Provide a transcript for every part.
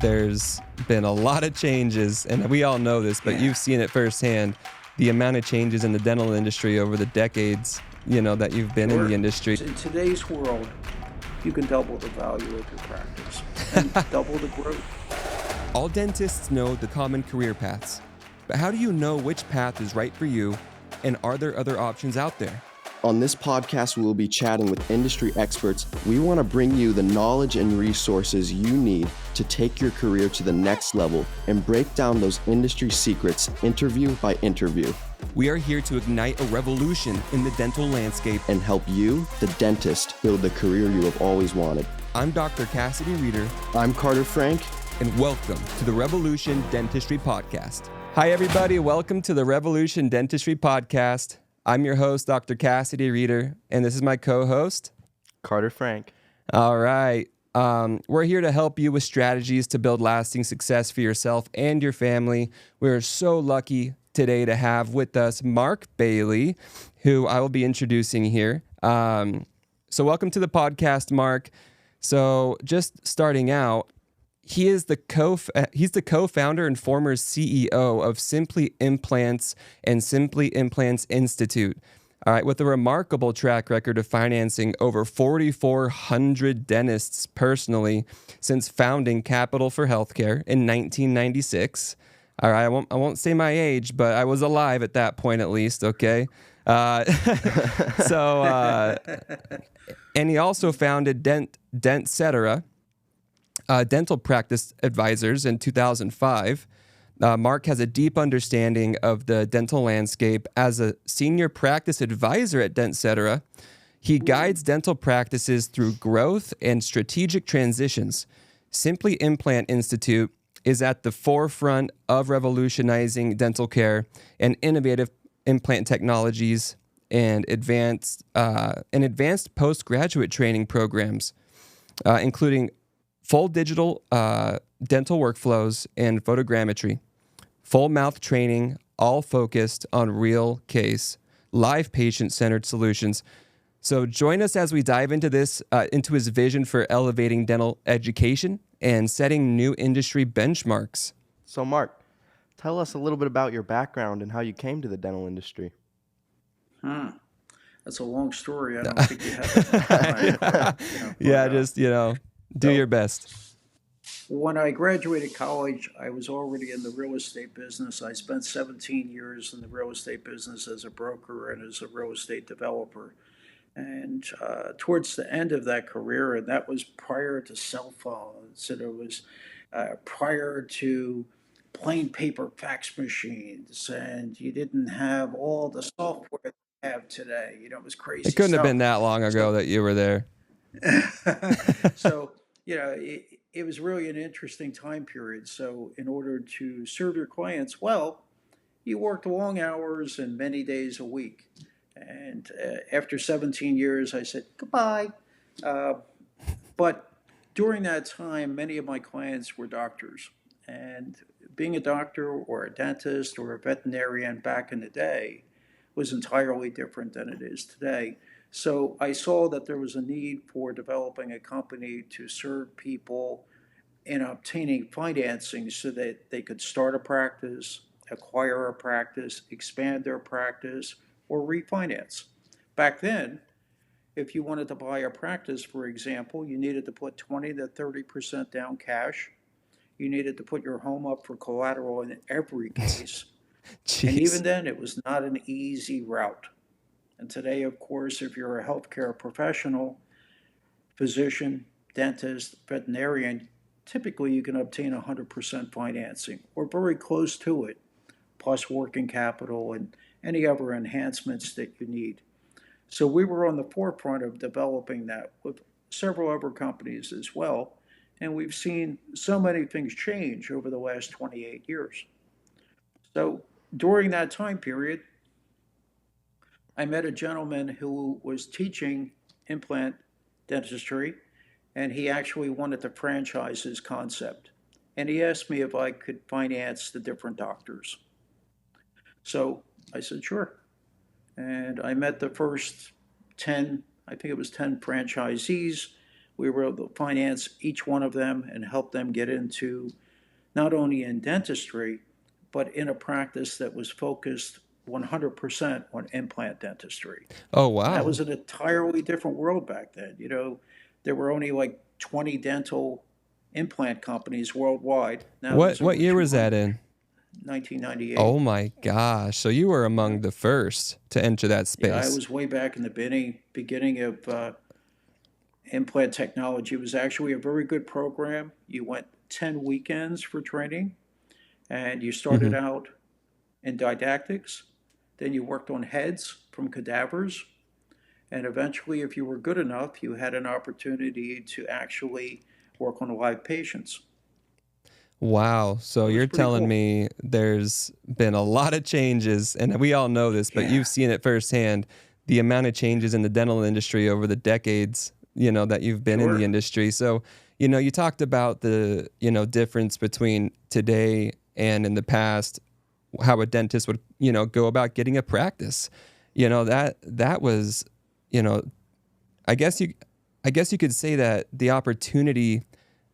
there's been a lot of changes, and we all know this, but you've seen it firsthand, the amount of changes in the dental industry over the decades, that you've been in the industry. In today's world, you can double the value of your practice and double the growth. All dentists know the common career paths, but how do you know which path is right for you, and are there other options out there? On this podcast, we will be chatting with industry experts. We want to bring you the knowledge and resources you need to take your career to the next level and break down those industry secrets interview by interview. We are here to ignite a revolution in the dental landscape and help you, the dentist, build the career you have always wanted. I'm Dr. Cassidy Reeder. I'm Carter Frank. And welcome to the Revolution Dentistry Podcast. Hi, everybody. Welcome to the Revolution Dentistry Podcast. I'm your host, Dr. Cassidy Reeder, and this is my co-host, Carter Frank. All right. We're here to help you with strategies to build lasting success for yourself and your family. We're so lucky today to have with us Mark Bailey, who I will be introducing here. So welcome to the podcast, Mark. So just starting out, he's the co-founder and former CEO of Simply Implants and Simply Implants Institute. All right, with a remarkable track record of financing over 4,400 dentists personally since founding Capital for Healthcare in 1996. All right, I won't say my age, but I was alive at that point at least. Okay, and he also founded Dent, Cetera. Dental Practice Advisors in 2005. Mark has a deep understanding of the dental landscape. As a senior practice advisor at Dent, Cetera, he guides dental practices through growth and strategic transitions. Simply Implant Institute is at the forefront of revolutionizing dental care and innovative implant technologies and advanced postgraduate training programs, including full digital dental workflows and photogrammetry, full mouth training, all focused on real case, live patient-centered solutions. So join us as we dive into this, into his vision for elevating dental education and setting new industry benchmarks. So Mark, tell us a little bit about your background and how you came to the dental industry. That's a long story. I don't think you have enough time. Do your best. When I graduated college, I was already in the real estate business. I spent 17 years in the real estate business as a broker and as a real estate developer. And towards the end of that career, and that was prior to cell phones, and it was prior to plain paper fax machines, and you didn't have all the software that you have today. It was crazy. It couldn't have been that long ago that you were there. So, it was really an interesting time period. So in order to serve your clients well, you worked long hours and many days a week. And after 17 years, I said, goodbye. But during that time, many of my clients were doctors. And being a doctor or a dentist or a veterinarian back in the day was entirely different than it is today. So I saw that there was a need for developing a company to serve people in obtaining financing so that they could start a practice, acquire a practice, expand their practice, or refinance. Back then, if you wanted to buy a practice, for example, you needed to put 20 to 30% down cash. You needed to put your home up for collateral in every case. And even then, it was not an easy route. And today, of course, if you're a healthcare professional, physician, dentist, veterinarian, typically you can obtain 100% financing or very close to it, plus working capital and any other enhancements that you need. So we were on the forefront of developing that with several other companies as well. And we've seen so many things change over the last 28 years. So during that time period, I met a gentleman who was teaching implant dentistry, and he actually wanted to franchise his concept. And he asked me if I could finance the different doctors. So I said, sure. And I met the first 10, I think it was 10 franchisees. We were able to finance each one of them and help them get into not only in dentistry, but in a practice that was focused 100% on implant dentistry. Oh, And that wow. was an entirely different world back then. There were only like 20 dental implant companies worldwide. Now there's What over year was that 200. in? 1998. Oh my gosh. So you were Yeah. among the first to enter that Yeah, I space. was way back in the beginning of implant technology. It was actually a very good program. You went 10 weekends for training, and you started Hmm. out in didactics. Then you worked on heads from cadavers. And eventually, if you were good enough, you had an opportunity to actually work on live patients. Wow. So It was you're pretty telling cool. me there's been a lot of changes, and we all know this, but Yeah, you've seen it firsthand. The amount of changes in the dental industry over the decades, that you've been in the sure. industry. So, you talked about the, difference between today and in the past, how a dentist would, go about getting a practice. That was, you know, I guess you I guess you could say that the opportunity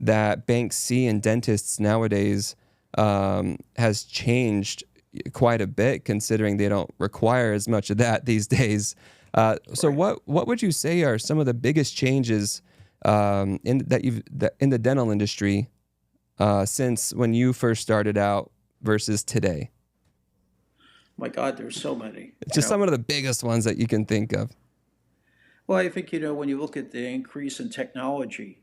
that banks see in dentists nowadays has changed quite a bit, considering they don't require as much of that these days. So Right. what would you say are some of the biggest changes in the dental industry since when you first started out versus today? My God, there's so many. Just some of the biggest ones that you can think of. Well, I think, when you look at the increase in technology,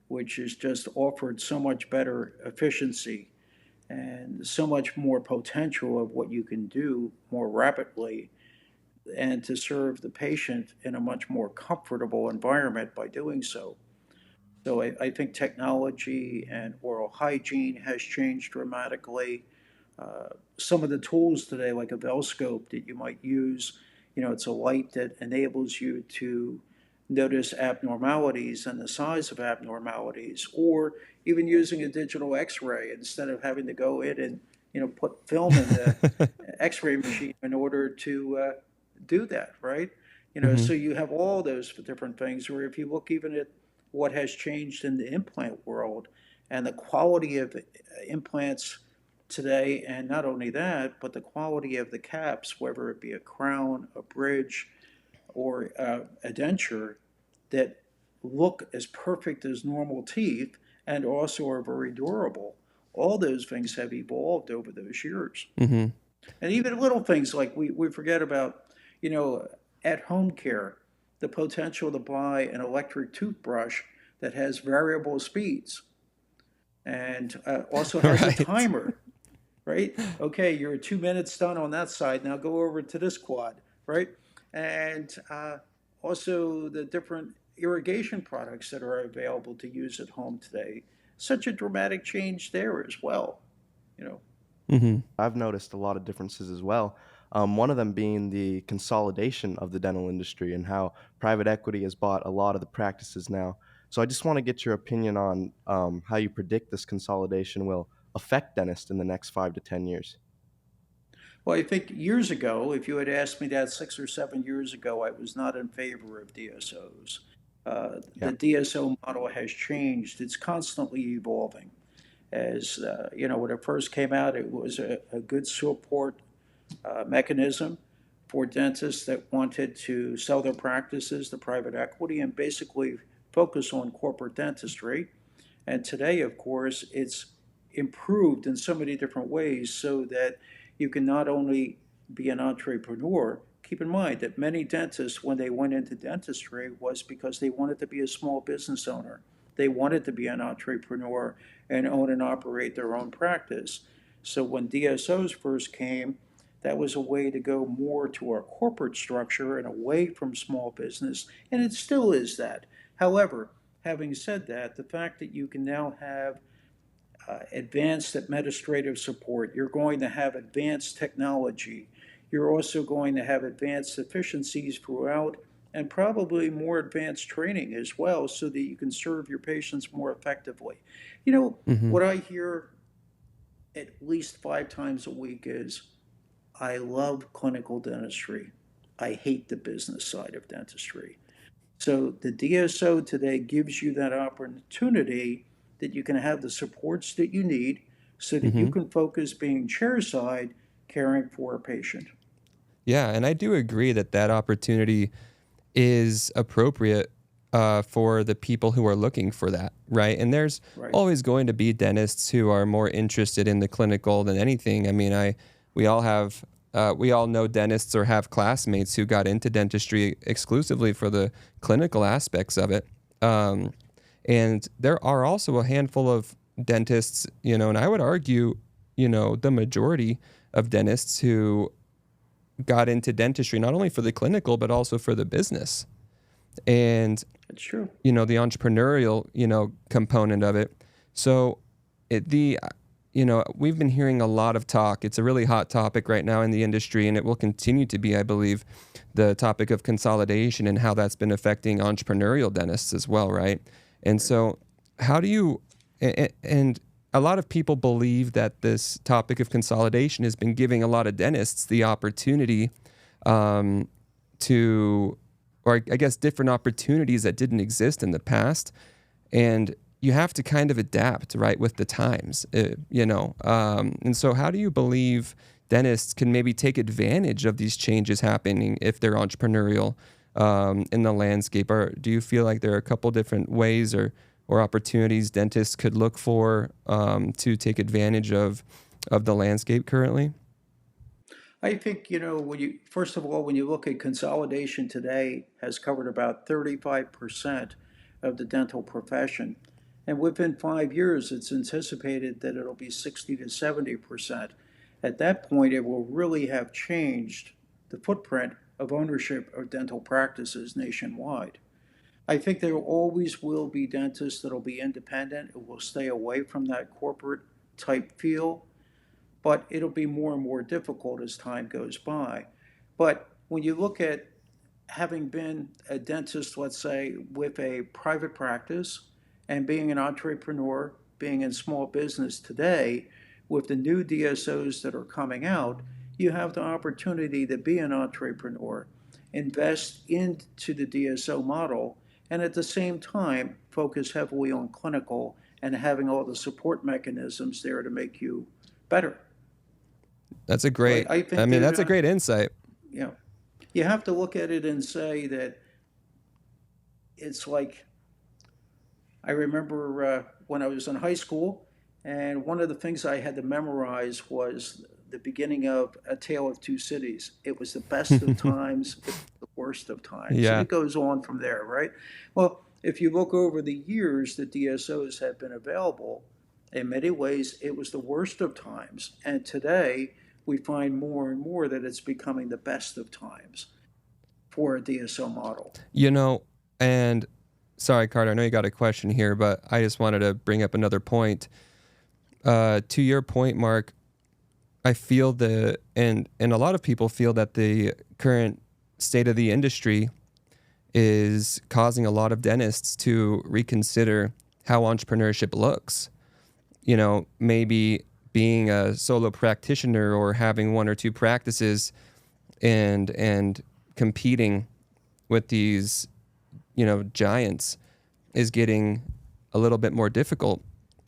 which has just offered so much better efficiency and so much more potential of what you can do more rapidly and to serve the patient in a much more comfortable environment by doing so. So I think technology and oral hygiene has changed dramatically. Some of the tools today, like a Velscope that you might use, it's a light that enables you to notice abnormalities and the size of abnormalities, or even using a digital X-ray instead of having to go in and put film in the X-ray machine in order to do that, right? Hmm. So you have all those different things. Or if you look even at what has changed in the implant world and the quality of implants today, and not only that, but the quality of the caps, whether it be a crown, a bridge, or a denture, that look as perfect as normal teeth and also are very durable. All those things have evolved over those years. Hmm. And even little things like we forget about, you know, at home care, the potential to buy an electric toothbrush that has variable speeds and also has a Right. timer, right? Okay, you're 2 minutes done on that side. Now go over to this quad, right? And also the different irrigation products that are available to use at home today. Such a dramatic change there as well, you know. Hmm. I've noticed a lot of differences as well. One of them being the consolidation of the dental industry and how private equity has bought a lot of the practices now. So I just want to get your opinion on how you predict this consolidation will affect dentists in the next 5 to 10 years. Well, I think years ago, if you had asked me that 6 or 7 years ago, I was not in favor of DSOs. Yeah. The DSO model has changed. It's constantly evolving. As when it first came out, it was a good support mechanism for dentists that wanted to sell their practices to private equity and basically focus on corporate dentistry. And today, of course, it's improved in so many different ways so that you can not only be an entrepreneur. Keep in mind that many dentists, when they went into dentistry, was because they wanted to be a small business owner. They wanted to be an entrepreneur and own and operate their own practice. So when DSOs first came, that was a way to go more to our corporate structure and away from small business, and it still is that. However, having said that, the fact that you can now have advanced administrative support, you're going to have advanced technology, you're also going to have advanced efficiencies throughout, and probably more advanced training as well, so that you can serve your patients more effectively. Hmm. What I hear at least 5 times a week is, I love clinical dentistry. I hate the business side of dentistry. So the DSO today gives you that opportunity that you can have the supports that you need so that you Hmm. can focus being chairside caring for a patient. Yeah, and I do agree that that opportunity is appropriate for the people who are looking for that, right? And there's Right. always going to be dentists who are more interested in the clinical than anything. I mean, we all have we all know dentists or have classmates who got into dentistry exclusively for the clinical aspects of it. Um, and there are also a handful of dentists, and I would argue, the majority of dentists who got into dentistry not only for the clinical but also for the business and That's true. the entrepreneurial component of it. So we've been hearing a lot of talk. It's a really hot topic right now in the industry, and it will continue to be, I believe, the topic of consolidation and how that's been affecting entrepreneurial dentists as well, right? And so how do you and a lot of people believe that this topic of consolidation has been giving a lot of dentists the opportunity um, to, or I guess different opportunities that didn't exist in the past. And you have to kind of adapt, right, with the times, And so how do you believe dentists can maybe take advantage of these changes happening if they're entrepreneurial in the landscape? Or do you feel like there are a couple different ways or opportunities dentists could look for to take advantage of the landscape currently? I think, when you, first of all, when you look at consolidation today has covered about 35% of the dental profession. And within 5 years, it's anticipated that it'll be 60 to 70%. At that point, it will really have changed the footprint of ownership of dental practices nationwide. I think there always will be dentists that'll be independent and will stay away from that corporate type feel, but it'll be more and more difficult as time goes by. But when you look at having been a dentist, let's say, with a private practice and being an entrepreneur, being in small business today, with the new DSOs that are coming out, you have the opportunity to be an entrepreneur, invest into the DSO model, and at the same time, focus heavily on clinical and having all the support mechanisms there to make you better. That's a So great, I I think mean, that, that's a great insight. you know, you have to look at it and say that it's like I remember when I was in high school, and one of the things I had to memorize was the beginning of A Tale of Two Cities. It was the best of times, it was the worst of times, and Yeah. it goes on from there, right? Well, if you look over the years that DSOs have been available, in many ways, it was the worst of times. And today, we find more and more that it's becoming the best of times for a DSO model. You know, and sorry, Carter, I know you got a question here, but I just wanted to bring up another point. To your point, Mark, I feel and a lot of people feel that the current state of the industry is causing a lot of dentists to reconsider how entrepreneurship looks. Maybe being a solo practitioner or having one or two practices and competing with these, giants is getting a little bit more difficult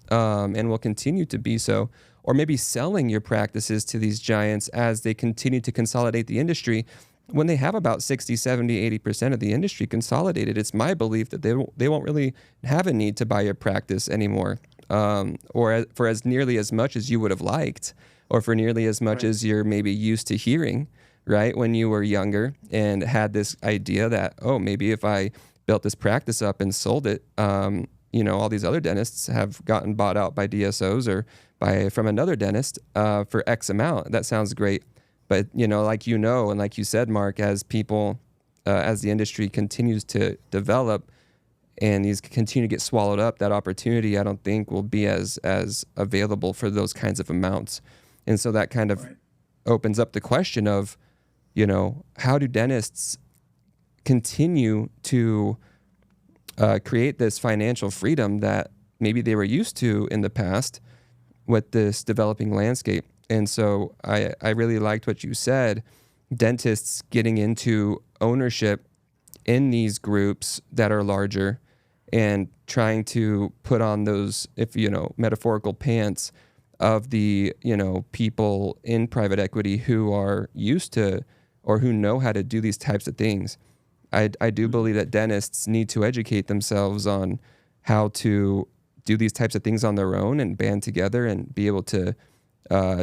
and will continue to be so. Or maybe selling your practices to these giants as they continue to consolidate the industry. When they have about 60, 70, 80% of the industry consolidated, it's my belief that they won't really have a need to buy your practice anymore, for as nearly as much as you would have liked, or for nearly as much Right. as you're maybe used to hearing, right? When you were younger and had this idea that, oh, maybe if I built this practice up and sold it, all these other dentists have gotten bought out by DSOs or from another dentist for X amount. That sounds great. But, and like you said, Mark, as the industry continues to develop and these continue to get swallowed up, that opportunity, I don't think will be as available for those kinds of amounts. And so that kind of Right. opens up the question of, how do dentists continue to create this financial freedom that maybe they were used to in the past with this developing landscape? And so I really liked what you said, dentists getting into ownership in these groups that are larger and trying to put on those, if metaphorical pants of the, people in private equity who are used to or who know how to do these types of things. I do believe that dentists need to educate themselves on how to do these types of things on their own and band together and be able to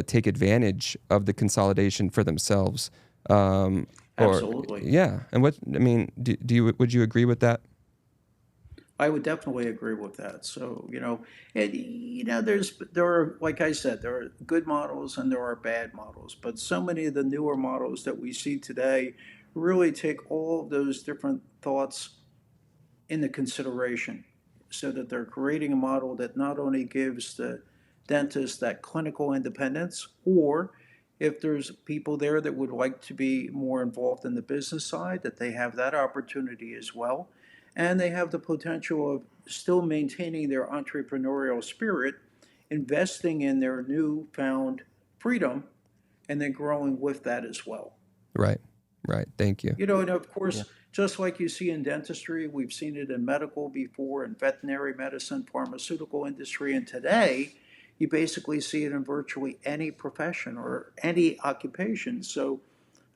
take advantage of the consolidation for themselves. Absolutely. Yeah. And would you agree with that? I would definitely agree with that. So, there are, like I said, there are good models and there are bad models, but so many of the newer models that we see today really take all of those different thoughts into consideration so that they're creating a model that not only gives the dentist that clinical independence, or if there's people there that would like to be more involved in the business side, that they have that opportunity as well. And they have the potential of still maintaining their entrepreneurial spirit, investing in their newfound freedom, and then growing with that as well. Right. Right. Thank you. And of course, just like you see in dentistry, we've seen it in medical before, in veterinary medicine, pharmaceutical industry, and today you basically see it in virtually any profession or any occupation. So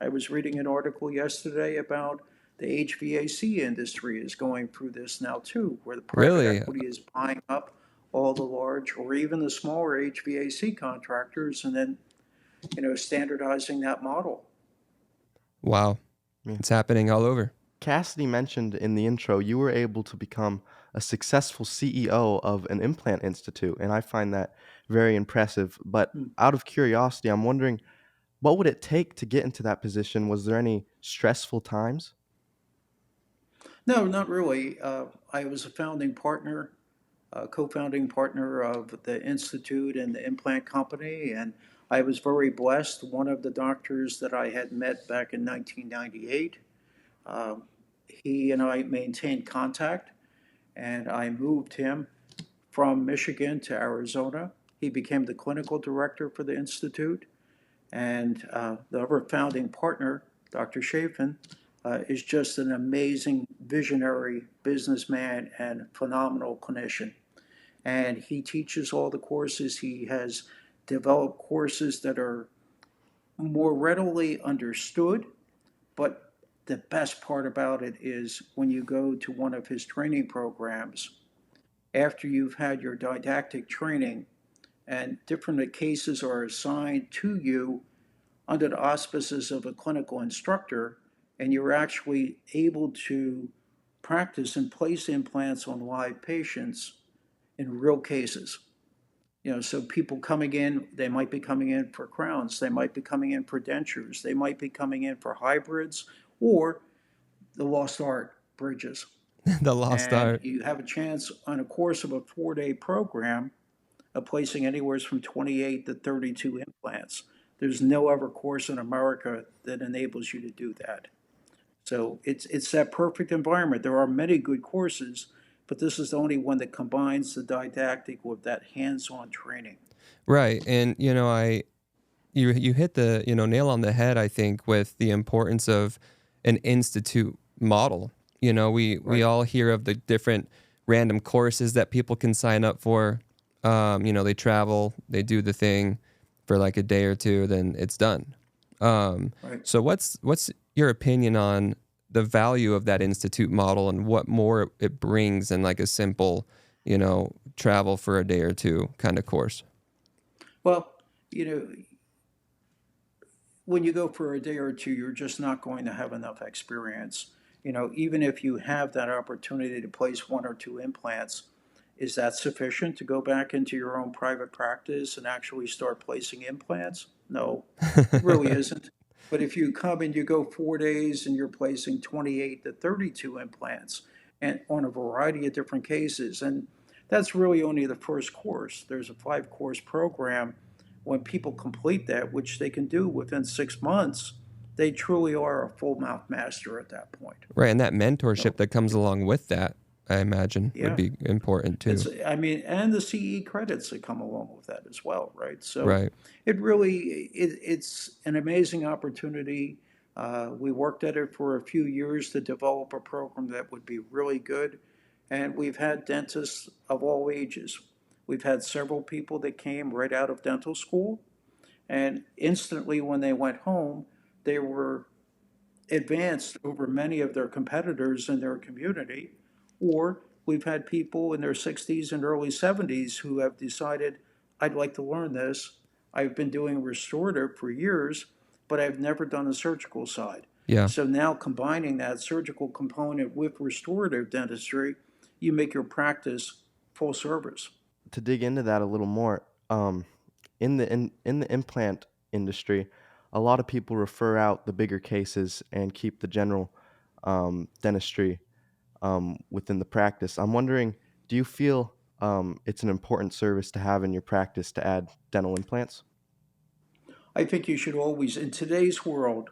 I was reading an article yesterday about the HVAC industry is going through this now too, where the private Really? equity is buying up all the large or even the smaller HVAC contractors and then, standardizing that model. Wow. Yeah. It's happening all over. Cassidy mentioned in the intro you were able to become a successful CEO of an implant institute, and I find that very impressive. But out of curiosity, I'm wondering, what would it take to get into that position? Was there any stressful times? No, not really. I was a founding partner, co-founding partner of the Institute and the Implant Company, and I was very blessed. One of the doctors that I had met back in 1998, he and I maintained contact, and I moved him from Michigan to Arizona. He became the clinical director for the Institute, and the other founding partner, Dr. Chafin, is just an amazing visionary businessman and phenomenal clinician. And he teaches all the courses. He has developed courses that are more readily understood. But the best part about it is when you go to one of his training programs, after you've had your didactic training and different cases are assigned to you under the auspices of a clinical instructor, and you're actually able to practice and place implants on live patients in real cases. So people coming in, they might be coming in for crowns, they might be coming in for dentures, they might be coming in for hybrids or the lost art bridges. The lost And art. you have a chance on a course of a 4-day program of placing anywhere from 28 to 32 implants. There's no other course in America that enables you to do that. So it's that perfect environment. There are many good courses, but this is the only one that combines the didactic with that hands-on training. Right. And you hit the, nail on the head, I think, with the importance of an institute model. We Right. all hear of the different random courses that people can sign up for. They travel, they do the thing for like a day or two, then it's done. Right. So what's your opinion on the value of that institute model and what more it brings in like a simple, travel for a day or two kind of course? Well, you know, when you go for a day or two, you're just not going to have enough experience. Even if you have that opportunity to place one or two implants, is that sufficient to go back into your own private practice and actually start placing implants? No, it really isn't. But if you come and you go 4 days and you're placing 28 to 32 implants and on a variety of different cases, and that's really only the first course. There's a 5-course program. When people complete that, which they can do within 6 months, they truly are a full mouth master at that point. Right, and that So, mentorship that comes along with that, I imagine, would yeah, be important too. and the CE credits that come along with that as well, right? So Right. it's an amazing opportunity We worked at it for a few years to develop a program that would be really good. And we've had dentists of all ages. We've had several people that came right out of dental school, and instantly when they went home, they were advanced over many of their competitors in their community. Or we've had people in their 60s and early 70s who have decided, I'd like to learn this. I've been doing restorative for years, but I've never done a surgical side. Yeah. So now combining that surgical component with restorative dentistry, you make your practice full service. To dig into that a little more, in the implant industry, a lot of people refer out the bigger cases and keep the general dentistry within the practice. I'm wondering, do you feel it's an important service to have in your practice to add dental implants? I think you should always, in today's world,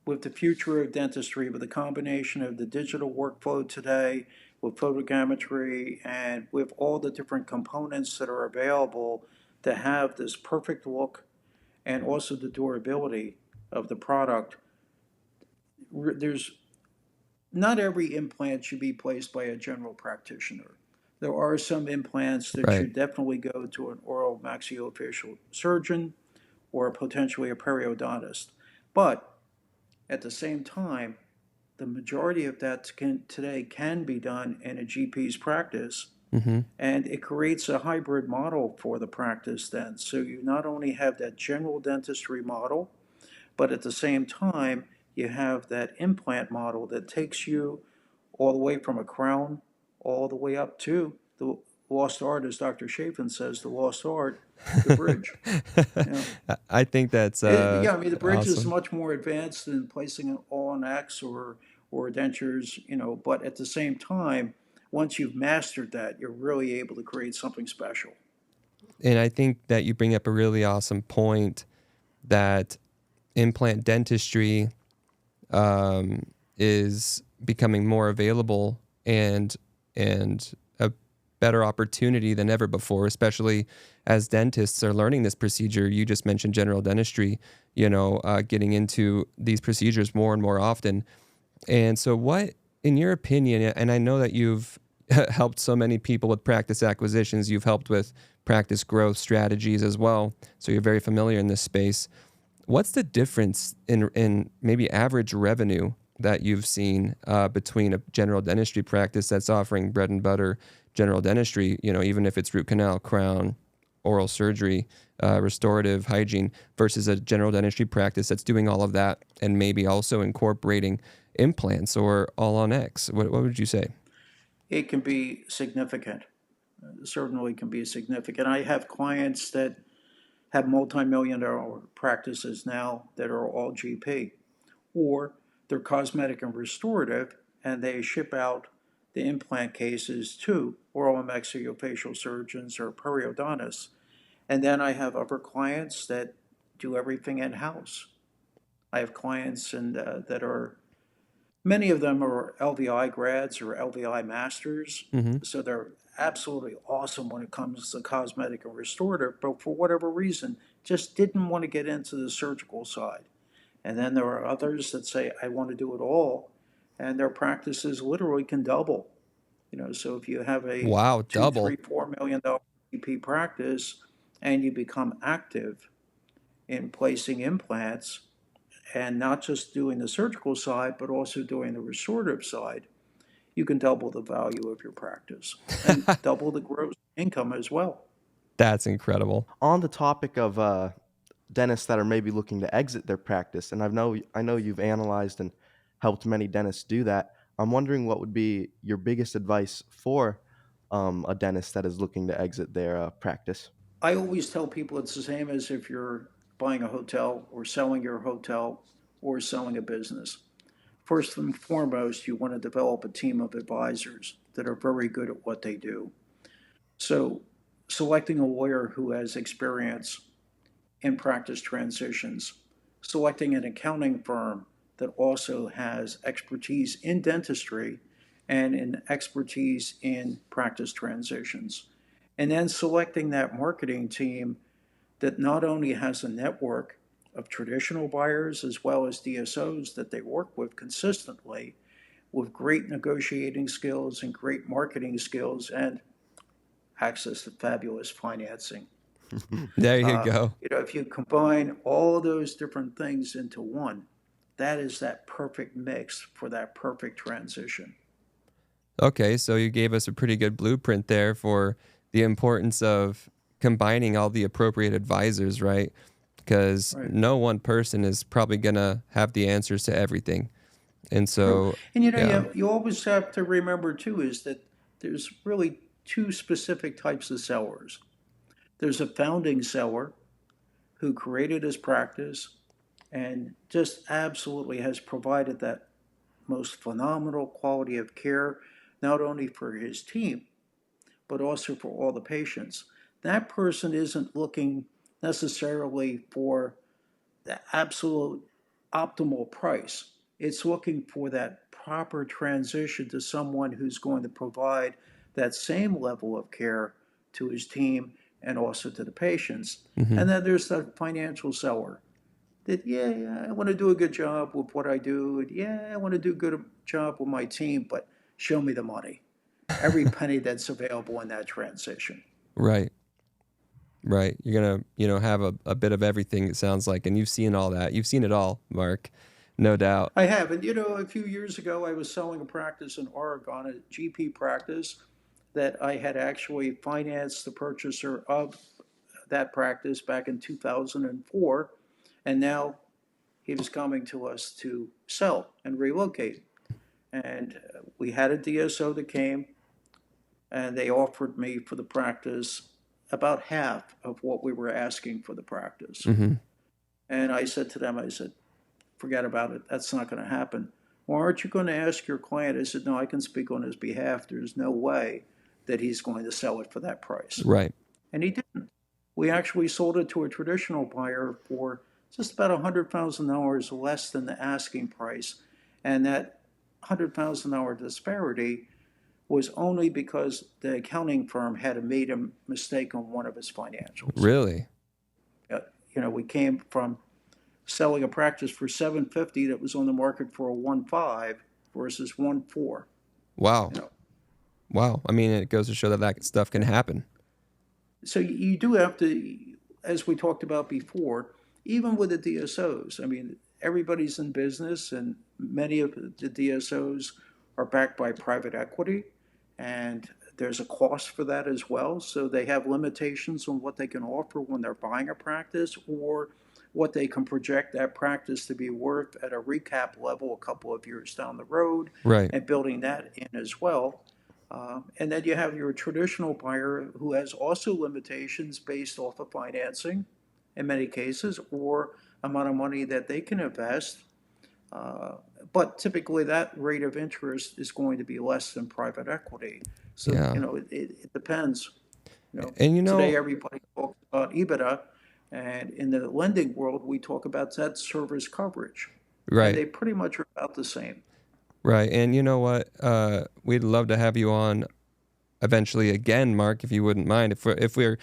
with the future of dentistry, with the combination of the digital workflow today, with photogrammetry, and with all the different components that are available to have this perfect look and also the durability of the product, there's not every implant should be placed by a general practitioner. There are some implants that Right. should definitely go to an oral maxillofacial surgeon or potentially a periodontist. But at the same time, the majority of that today can be done in a GP's practice, Mm-hmm. and it creates a hybrid model for the practice then. So you not only have that general dentistry model, but at the same time, you have that implant model that takes you all the way from a crown all the way up to the lost art, as Dr. Chafin says, the lost art, the bridge. Yeah. I think that's Yeah, I mean, the bridge is awesome. much more advanced than placing it all on X or dentures, but at the same time, once you've mastered that, you're really able to create something special. And I think that you bring up a really awesome point that implant dentistry is becoming more available and a better opportunity than ever before, especially as dentists are learning this procedure. You just mentioned general dentistry, getting into these procedures more and more often. And so what, in your opinion, and I know that you've helped so many people with practice acquisitions, you've helped with practice growth strategies as well. So you're very familiar in this space. What's the difference in maybe average revenue that you've seen between a general dentistry practice that's offering bread and butter general dentistry, even if it's root canal, crown, oral surgery, restorative hygiene, versus a general dentistry practice that's doing all of that and maybe also incorporating implants or all on X? What would you say? It can be significant, certainly can be significant. I have clients that have multi-million dollar practices now that are all GP, or they're cosmetic and restorative, and they ship out the implant cases to oral and maxillofacial surgeons or periodontists. And then I have other clients that do everything in house. I have clients that are, many of them are LVI grads or LVI masters, Mm-hmm. so they're absolutely awesome when it comes to cosmetic and restorative, but for whatever reason, just didn't want to get into the surgical side. And then there are others that say, I want to do it all, and their practices literally can double. So if you have a Wow, two, double. three, $4 million GP practice and you become active in placing implants and not just doing the surgical side, but also doing the restorative side, you can double the value of your practice and double the gross income as well. That's incredible. On the topic of dentists that are maybe looking to exit their practice, and I know you've analyzed and helped many dentists do that. I'm wondering what would be your biggest advice for a dentist that is looking to exit their practice. I always tell people it's the same as if you're buying a hotel or selling your hotel or selling a business. First and foremost, you want to develop a team of advisors that are very good at what they do. So, selecting a lawyer who has experience in practice transitions, selecting an accounting firm that also has expertise in dentistry and in expertise in practice transitions, and then selecting that marketing team that not only has a network of traditional buyers as well as DSOs that they work with consistently with great negotiating skills and great marketing skills and access to fabulous financing. There you go. If you combine all those different things into one, that is that perfect mix for that perfect transition. Okay, so you gave us a pretty good blueprint there for the importance of combining all the appropriate advisors, right? Because Right. no one person is probably going to have the answers to everything. And True. so, And yeah, you always have to remember too is that there's really two specific types of sellers. There's a founding seller who created his practice and just absolutely has provided that most phenomenal quality of care, not only for his team, but also for all the patients. That person isn't looking necessarily for the absolute optimal price. It's looking for that proper transition to someone who's going to provide that same level of care to his team and also to the patients. hmm, And then there's the financial seller that, yeah, I want to do a good job with what I do. And yeah, I want to do a good job with my team, but show me the money. Every penny that's available in that transition. right, right. You're going to, have a bit of everything, it sounds like. And you've seen all that. You've seen it all, Mark, no doubt. I have. And a few years ago, I was selling a practice in Oregon, a GP practice that I had actually financed the purchaser of that practice back in 2004. And now he was coming to us to sell and relocate. And we had a DSO that came and they offered me for the practice about half of what we were asking for the practice. Hmm. And I said to them, I said, forget about it. That's not going to happen. Well, aren't you going to ask your client? I said, no, I can speak on his behalf. There's no way that he's going to sell it for that price. Right. And he didn't. We actually sold it to a traditional buyer for just about $100,000 less than the asking price. And that $100,000 disparity was only because the accounting firm had made a mistake on one of his financials. Really? We came from selling a practice for $750 that was on the market for a 1.5 versus 1.4. Wow. You know, Wow. I mean, it goes to show that that stuff can happen. so you do have to, as we talked about before, even with the DSOs. I mean, everybody's in business, and many of the DSOs are backed by private equity, and there's a cost for that as well. So they have limitations on what they can offer when they're buying a practice or what they can project that practice to be worth at a recap level a couple of years down the road, Right. and building that in as well. And then you have your traditional buyer who has also limitations based off of financing in many cases or amount of money that they can invest. But typically that rate of interest is going to be less than private equity. So, Yeah. it depends. And Today everybody talks about EBITDA, and in the lending world, we talk about debt service coverage. And right. they pretty much are about the same. Right. And you know what? We'd love to have you on eventually again, Mark, if you wouldn't mind. If we're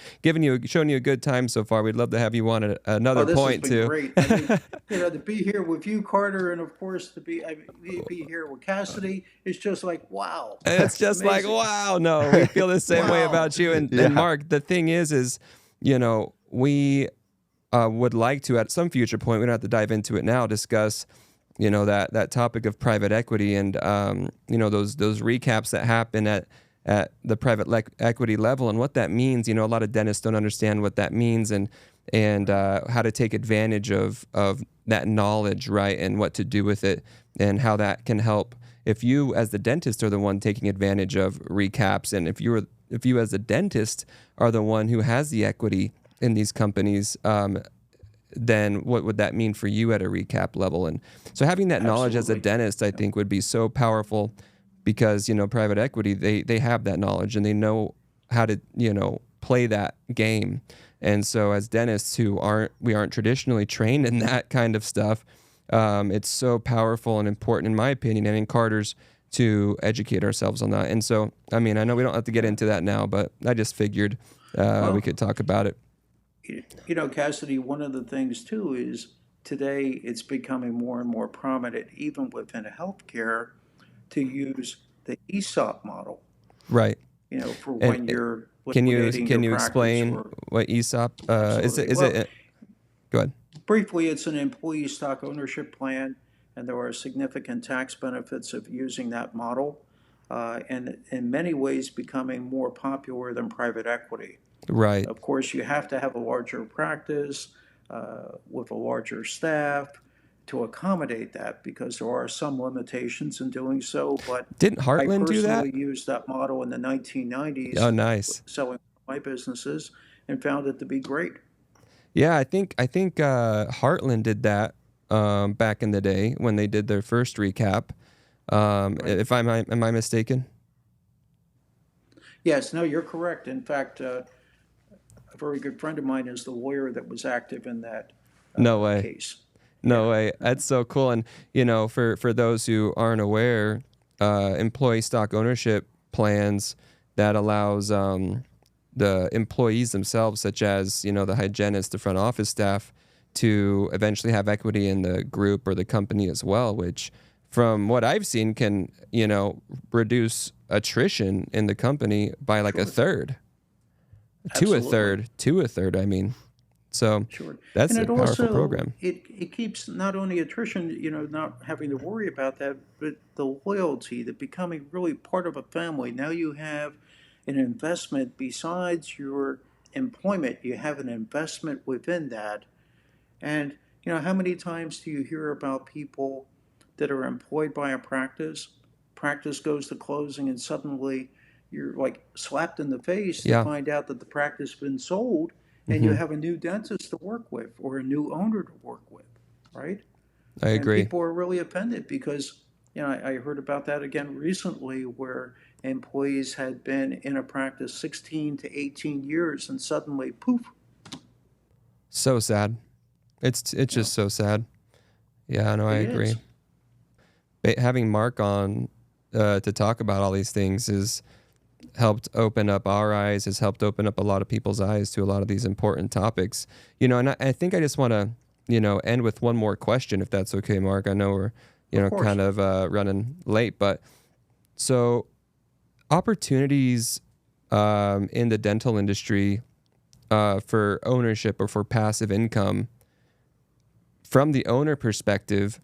showing you a good time so far, we'd love to have you on at another This point has been too. great. I mean, to be here with you, Carter, and of course to be here with Cassidy, it's just like, wow. It's just like, Amazing. wow, no, we feel the same way Wow. about you. And, Yeah. and Mark, the thing is, we would like to, at some future point, we don't have to dive into it now, discuss, that topic of private equity and, those recaps that happen at the private equity level and what that means. A lot of dentists don't understand what that means and how to take advantage of that knowledge, right, and what to do with it and how that can help. If you as the dentist are the one taking advantage of recaps, and if you as a dentist are the one who has the equity in these companies, then what would that mean for you at a recap level? And so having that knowledge as a Absolutely. dentist, I think, would be so powerful because, private equity, they have that knowledge and they know how to, play that game. And so as dentists we aren't traditionally trained in that kind of stuff, it's so powerful and important, in my opinion, and in Carter's, to educate ourselves on that. And so, I mean, I know we don't have to get into that now, but I just figured we could talk about it. Cassidy, one of the things too is today it's becoming more and more prominent, even within healthcare, to use the ESOP model, Right. for And when you're can you liquidating your can you practice explain or what ESOP is? absolutely. Is Well, it? Go ahead. briefly, it's an employee stock ownership plan, and there are significant tax benefits of using that model, and in many ways becoming more popular than private equity. Right. Of course, you have to have a larger practice with a larger staff to accommodate that because there are some limitations in doing so. But Didn't I Heartland do that? personally used that model in the Oh, 1990s, nice. selling my businesses, and found it to be great. Yeah, I think Heartland did that back in the day when they did their first recap. Right? If am I mistaken? Yes, no, you're correct. In fact, a very good friend of mine is the lawyer that was active in that No way. case. No Yeah. way. That's so cool. And for those who aren't aware, employee stock ownership plans that allows the employees themselves, such as the hygienist, the front office staff, to eventually have equity in the group or the company as well. Which, from what I've seen, can reduce attrition in the company by like a Sure. third, Absolutely. to a third. I mean, so Sure. that's And a it powerful also program. it keeps not only attrition, not having to worry about that, but the loyalty, the becoming really part of a family. Now you have an investment besides your employment, you have an investment within that. And how many times do you hear about people that are employed by a practice goes to closing, and suddenly you're like slapped in the face to Yeah. find out that the practice has been sold and you Hmm. have a new dentist to work with or a new owner to work with, right? I And agree. people are really offended because, I heard about that again recently where employees had been in a practice 16 to 18 years and suddenly, poof, So sad. It's you know, just so sad. Yeah, no, I it agree. is. Having Mark on to talk about all these things has helped open up our eyes, has helped open up a lot of people's eyes to a lot of these important topics. And I think I just want to, end with one more question, if that's okay, Mark. I know we're, Of course. kind of running late, but so opportunities in the dental industry for ownership or for passive income from the owner perspective,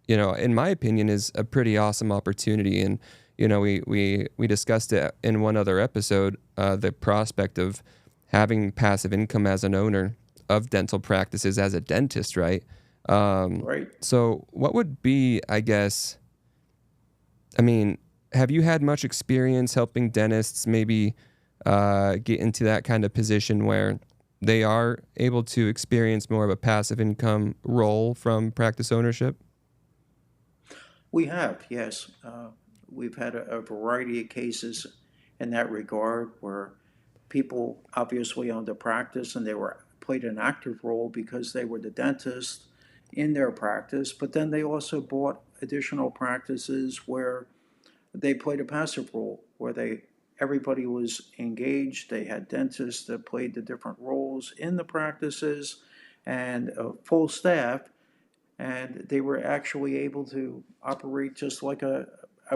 in my opinion, is a pretty awesome opportunity. And, we discussed it in one other episode, the prospect of having passive income as an owner of dental practices as a dentist, right? Right. So what would be, I guess, I mean, have you had much experience helping dentists maybe get into that kind of position where they are able to experience more of a passive income role from practice ownership? We have, yes. We've had a variety of cases in that regard where people obviously owned a practice and they were played an active role because they were the dentist in their practice, but then they also bought additional practices where they played a passive role, where everybody was engaged. They had dentists that played the different roles in the practices and a full staff, and they were actually able to operate just like a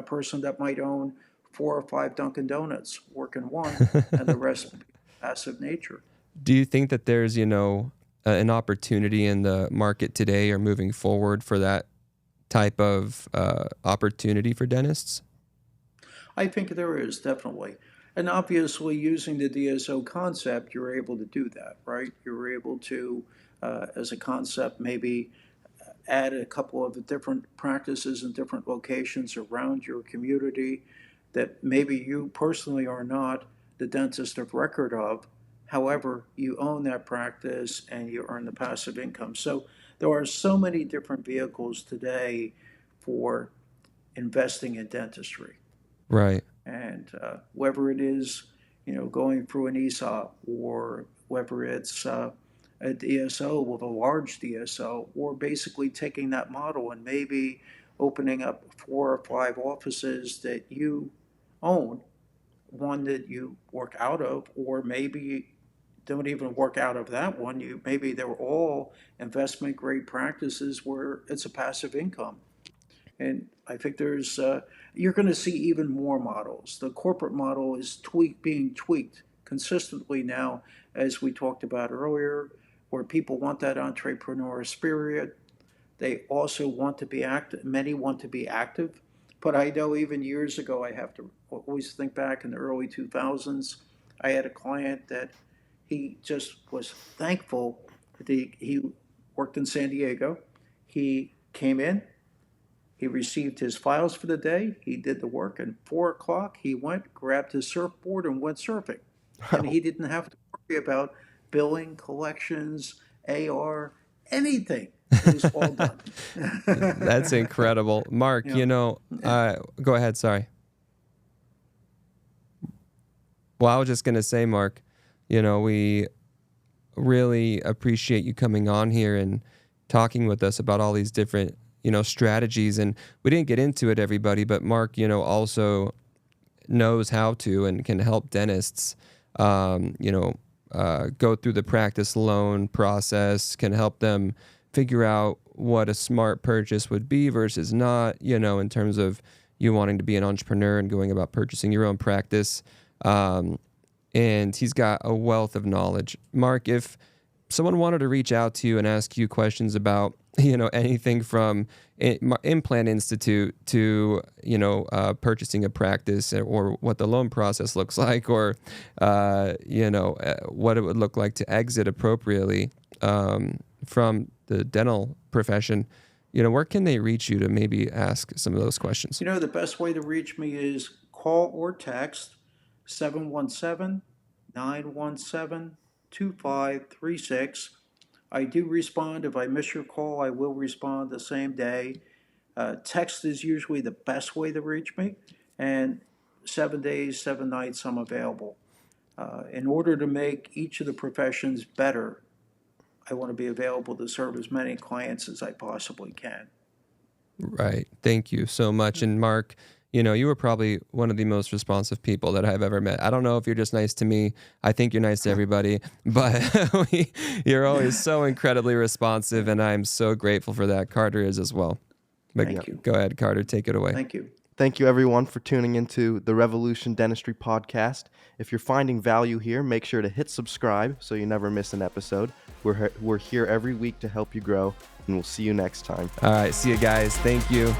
person that might own 4 or 5 Dunkin' Donuts, work in one, and the rest passive nature. Do you think that there's, an opportunity in the market today or moving forward for that type of opportunity for dentists? I think there is definitely. And obviously, using the DSO concept, you're able to do that, right? You're able to, as a concept, maybe add a couple of different practices in different locations around your community that maybe you personally are not the dentist of record of. However, you own that practice and you earn the passive income. So there are so many different vehicles today for investing in dentistry. Right. And whether it is, going through an ESOP or whether it's a DSO with a large DSO, or basically taking that model and maybe opening up 4 or 5 offices that you own, one that you work out of, or maybe don't even work out of that one. Maybe they're all investment grade practices where it's a passive income. And I think you're going to see even more models. The corporate model is being tweaked consistently now, as we talked about earlier, where people want that entrepreneurial spirit. They also want to be active. Many want to be active. But I know even years ago, I have to always think back in the early 2000s, I had a client that he just was thankful that he worked in San Diego. He came in, he received his files for the day, he did the work, and 4 o'clock he went, grabbed his surfboard, and went surfing. And he didn't have to worry about billing, collections, AR, anything. It was all done. That's incredible. Mark, Yeah. go ahead, sorry. Well, I was just going to say, Mark, we really appreciate you coming on here and talking with us about all these different, strategies. And we didn't get into it, everybody, but Mark, also knows how to and can help dentists, go through the practice loan process, can help them figure out what a smart purchase would be versus not, in terms of you wanting to be an entrepreneur and going about purchasing your own practice. And he's got a wealth of knowledge. Mark, if someone wanted to reach out to you and ask you questions about, anything from Implant Institute to, purchasing a practice or what the loan process looks like or, what it would look like to exit appropriately from the dental profession, where can they reach you to maybe ask some of those questions? The best way to reach me is call or text 717-917-2536. I do respond. If I miss your call, I will respond the same day. Text is usually the best way to reach me, and 7 days, 7 nights, I'm available. In order to make each of the professions better, I want to be available to serve as many clients as I possibly can. Right. Thank you so much. And Mark, you were probably one of the most responsive people that I've ever met. I don't know if you're just nice to me. I think you're nice to everybody, but you're always so incredibly responsive, and I'm so grateful for that. Carter is as well. But Thank you. Go ahead, Carter. Take it away. Thank you. Thank you, everyone, for tuning into the Revolution Dentistry podcast. If you're finding value here, make sure to hit subscribe so you never miss an episode. We're here every week to help you grow, and we'll see you next time. All right. See you guys. Thank you.